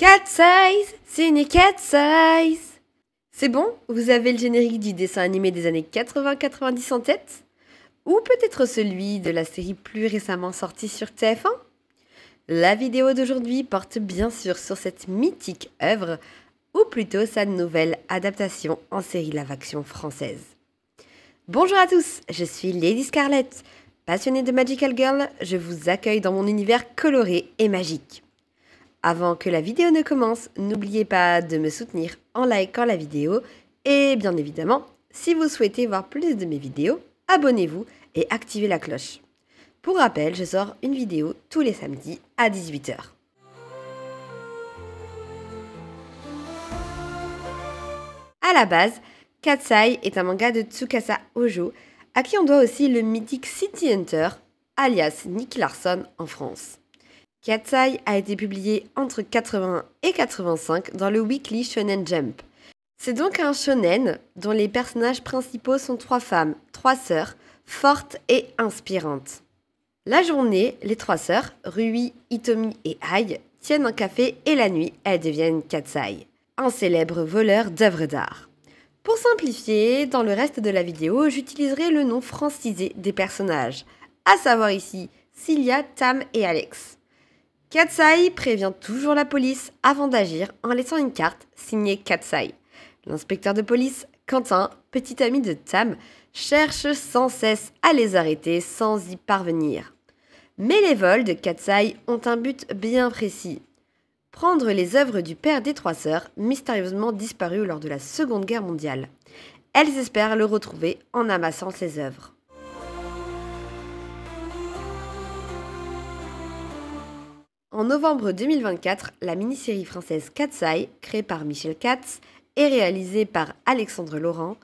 Cat Size, signé Cat Size. C'est bon, vous avez le générique du dessin animé des années 80-90 en tête? Ou peut-être celui de la série plus récemment sortie sur TF1? La vidéo d'aujourd'hui porte bien sûr sur cette mythique œuvre, ou plutôt sa nouvelle adaptation en série live-action française. Bonjour à tous, je suis Lady Scarlett. Passionnée de Magical Girl, je vous accueille dans mon univers coloré et magique. Avant que la vidéo ne commence, n'oubliez pas de me soutenir en likant la vidéo et bien évidemment, si vous souhaitez voir plus de mes vidéos, abonnez-vous et activez la cloche. Pour rappel, je sors une vidéo tous les samedis à 18 h. À la base, Katsai est un manga de Tsukasa Hojo, à qui on doit aussi le mythique City Hunter, alias Nicky Larson en France. Katsai a été publié entre 81 et 85 dans le Weekly Shonen Jump. C'est donc un shonen dont les personnages principaux sont trois femmes, trois sœurs, fortes et inspirantes. La journée, les trois sœurs, Rui, Hitomi et Ai, tiennent un café et la nuit, elles deviennent Katsai, un célèbre voleur d'œuvres d'art. Pour simplifier, dans le reste de la vidéo, j'utiliserai le nom francisé des personnages, à savoir ici Cilia, Tam et Alex. Katsai prévient toujours la police avant d'agir en laissant une carte signée Katsai. L'inspecteur de police, Quentin, petit ami de Tam, cherche sans cesse à les arrêter sans y parvenir. Mais les vols de Katsai ont un but bien précis. Prendre les œuvres du père des trois sœurs, mystérieusement disparu lors de la Seconde Guerre mondiale. Elles espèrent le retrouver en amassant ses œuvres. En novembre 2024, la mini-série française Katsai, créée par Michel Katz et réalisée par Alexandre Laurent,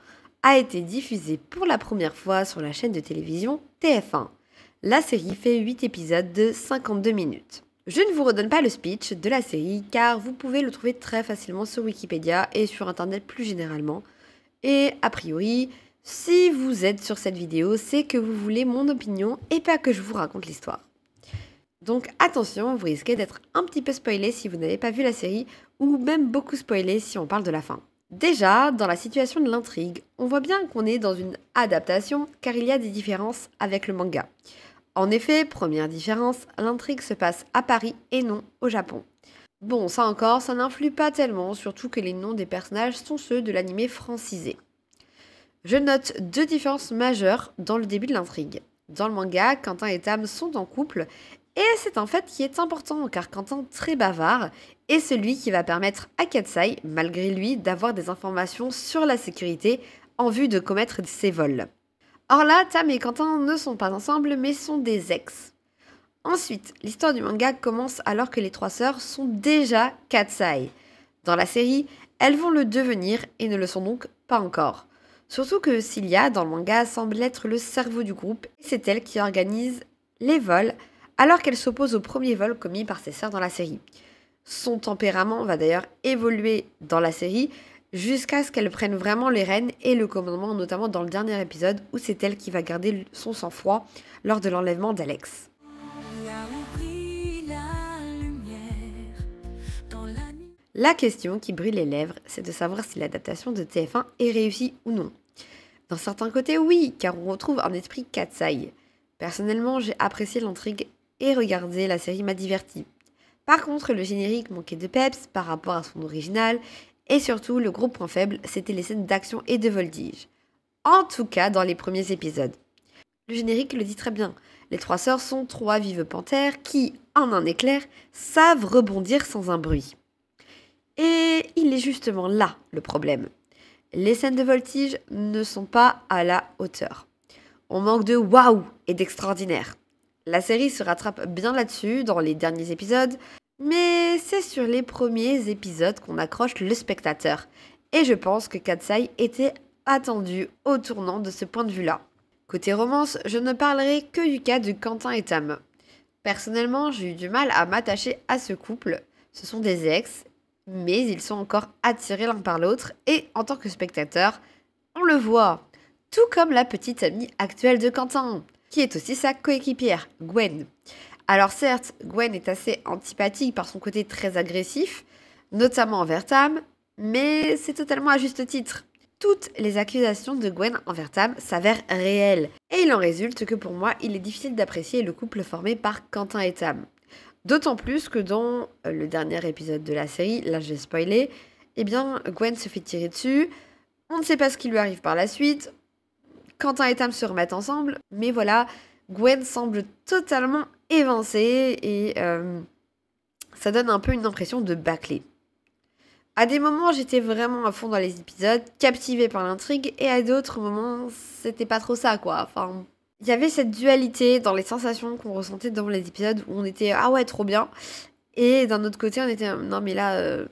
a été diffusée pour la première fois sur la chaîne de télévision TF1. La série fait 8 épisodes de 52 minutes. Je ne vous redonne pas le speech de la série car vous pouvez le trouver très facilement sur Wikipédia et sur internet plus généralement. Et a priori, si vous êtes sur cette vidéo, c'est que vous voulez mon opinion et pas que je vous raconte l'histoire. Donc attention, vous risquez d'être un petit peu spoilé si vous n'avez pas vu la série, ou même beaucoup spoilé si on parle de la fin. Déjà, dans la situation de l'intrigue, on voit bien qu'on est dans une adaptation, car il y a des différences avec le manga. En effet, première différence, l'intrigue se passe à Paris et non au Japon. Bon, ça encore, ça n'influe pas tellement, surtout que les noms des personnages sont ceux de l'anime francisé. Je note deux différences majeures dans le début de l'intrigue. Dans le manga, Quentin et Tam sont en couple, et c'est un fait qui est important car Quentin, très bavard, est celui qui va permettre à Katsai, malgré lui, d'avoir des informations sur la sécurité en vue de commettre ses vols. Or là, Tam et Quentin ne sont pas ensemble mais sont des ex. Ensuite, l'histoire du manga commence alors que les trois sœurs sont déjà Katsai. Dans la série, elles vont le devenir et ne le sont donc pas encore. Surtout que Cilia, dans le manga, semble être le cerveau du groupe et c'est elle qui organise les vols alors qu'elle s'oppose au premier vol commis par ses sœurs dans la série. Son tempérament va d'ailleurs évoluer dans la série jusqu'à ce qu'elle prenne vraiment les rênes et le commandement, notamment dans le dernier épisode où c'est elle qui va garder son sang-froid lors de l'enlèvement d'Alex. La question qui brûle les lèvres, c'est de savoir si l'adaptation de TF1 est réussie ou non. D'un certain côté, oui, car on retrouve un esprit Katsai. Personnellement, j'ai apprécié l'intrigue et regarder la série m'a diverti. Par contre, le générique manquait de peps par rapport à son original et surtout, le gros point faible, c'était les scènes d'action et de voltige. En tout cas, dans les premiers épisodes. Le générique le dit très bien. Les trois sœurs sont trois vives panthères qui, en un éclair, savent rebondir sans un bruit. Et il est justement là le problème. Les scènes de voltige ne sont pas à la hauteur. On manque de waouh et d'extraordinaire. La série se rattrape bien là-dessus dans les derniers épisodes, mais c'est sur les premiers épisodes qu'on accroche le spectateur. Et je pense que Katsai était attendu au tournant de ce point de vue-là. Côté romance, je ne parlerai que du cas de Quentin et Tam. Personnellement, j'ai eu du mal à m'attacher à ce couple. Ce sont des ex, mais ils sont encore attirés l'un par l'autre, et en tant que spectateur, on le voit. Tout comme la petite amie actuelle de Quentin, qui est aussi sa coéquipière, Gwen. Alors certes, Gwen est assez antipathique par son côté très agressif, notamment envers Tam, mais c'est totalement à juste titre. Toutes les accusations de Gwen envers Tam s'avèrent réelles, et il en résulte que pour moi, il est difficile d'apprécier le couple formé par Quentin et Tam. D'autant plus que dans le dernier épisode de la série, là je vais spoiler, eh bien Gwen se fait tirer dessus, on ne sait pas ce qui lui arrive par la suite, Quentin et Tam se remettent ensemble, mais voilà, Gwen semble totalement évincée et ça donne un peu une impression de bâclé. À des moments, j'étais vraiment à fond dans les épisodes, captivée par l'intrigue, et à d'autres moments, c'était pas trop ça, quoi. Enfin, il y avait cette dualité dans les sensations qu'on ressentait dans les épisodes où on était ah ouais, trop bien, et d'un autre côté, on était non, mais là,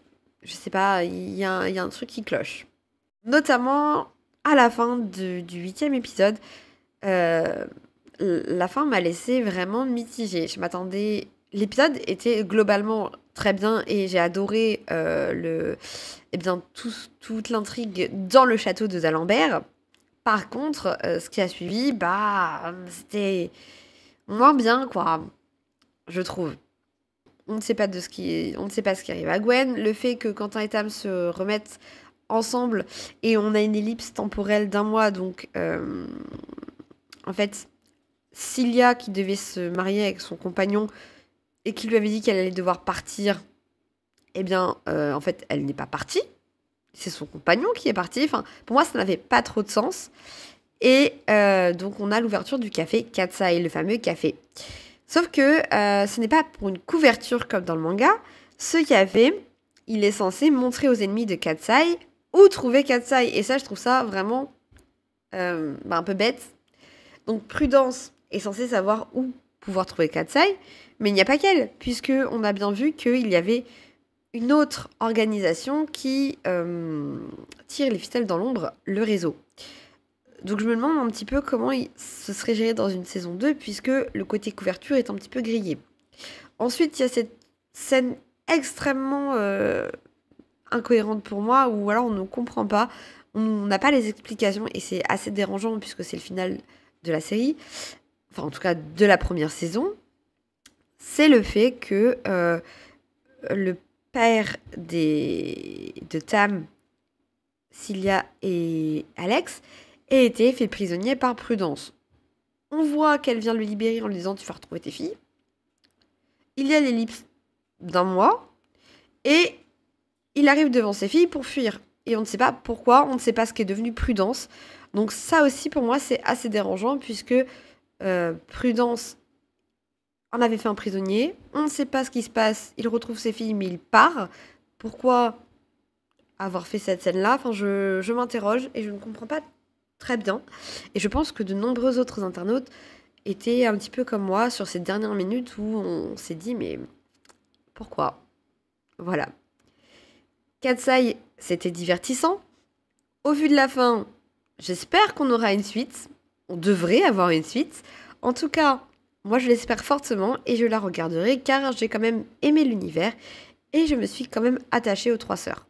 je sais pas, il y a un truc qui cloche. Notamment à la fin du 8e épisode, euh, la fin m'a laissé vraiment mitigée. Je m'attendais. L'épisode était globalement très bien et j'ai adoré toute l'intrigue dans le château de D'Alembert. Par contre, ce qui a suivi, bah, c'était moins bien, quoi, je trouve. On ne sait pas on ne sait pas ce qui arrive à Gwen. Le fait que Quentin et Tam se remettent ensemble et on a une ellipse temporelle d'un mois, donc en fait, Cilia qui devait se marier avec son compagnon et qui lui avait dit qu'elle allait devoir partir, eh bien, en fait, elle n'est pas partie. C'est son compagnon qui est parti. Enfin, pour moi, ça n'avait pas trop de sens. Et donc, on a l'ouverture du café Katsai, le fameux café. Sauf que ce n'est pas pour une couverture comme dans le manga. Ce café, il est censé montrer aux ennemis de Katsai où trouver Katsai. Et ça, je trouve ça vraiment un peu bête. Donc, Prudence est censée savoir où pouvoir trouver Katsai, mais il n'y a pas qu'elle, puisque on a bien vu qu'il y avait une autre organisation qui tire les ficelles dans l'ombre, le réseau. Donc je me demande un petit peu comment ce serait géré dans une saison 2, puisque le côté couverture est un petit peu grillé. Ensuite, il y a cette scène extrêmement incohérente pour moi, où alors on ne comprend pas, on n'a pas les explications, et c'est assez dérangeant, puisque c'est le final de la série, enfin en tout cas de la première saison, c'est le fait que le père de Tam, Cilia et Alex ait été fait prisonnier par Prudence. On voit qu'elle vient le libérer en lui disant tu vas retrouver tes filles. Il y a l'ellipse d'un mois et il arrive devant ses filles pour fuir. Et on ne sait pas pourquoi, on ne sait pas ce qu'est devenu Prudence. Donc ça aussi pour moi c'est assez dérangeant puisque Prudence en avait fait un prisonnier. On ne sait pas ce qui se passe. Il retrouve ses filles mais il part. Pourquoi avoir fait cette scène-là? Enfin, je m'interroge et je ne comprends pas très bien. Et je pense que de nombreux autres internautes étaient un petit peu comme moi sur ces dernières minutes où on s'est dit mais pourquoi? Voilà. Katsai, c'était divertissant. Au vu de la fin, j'espère qu'on aura une suite. On devrait avoir une suite. En tout cas, moi je l'espère fortement et je la regarderai car j'ai quand même aimé l'univers et je me suis quand même attachée aux trois sœurs.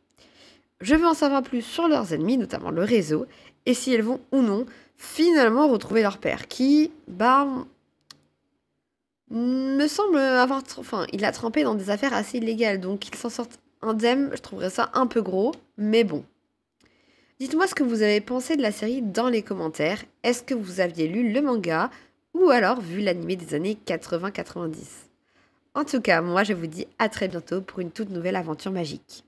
Je veux en savoir plus sur leurs ennemis, notamment le réseau, et si elles vont ou non finalement retrouver leur père, qui, me semble avoir... Enfin, il a trempé dans des affaires assez illégales, donc qu'il s'en sorte indemne, je trouverais ça un peu gros, mais bon. Dites-moi ce que vous avez pensé de la série dans les commentaires. Est-ce que vous aviez lu le manga ou alors vu l'animé des années 80-90? En tout cas, moi je vous dis à très bientôt pour une toute nouvelle aventure magique.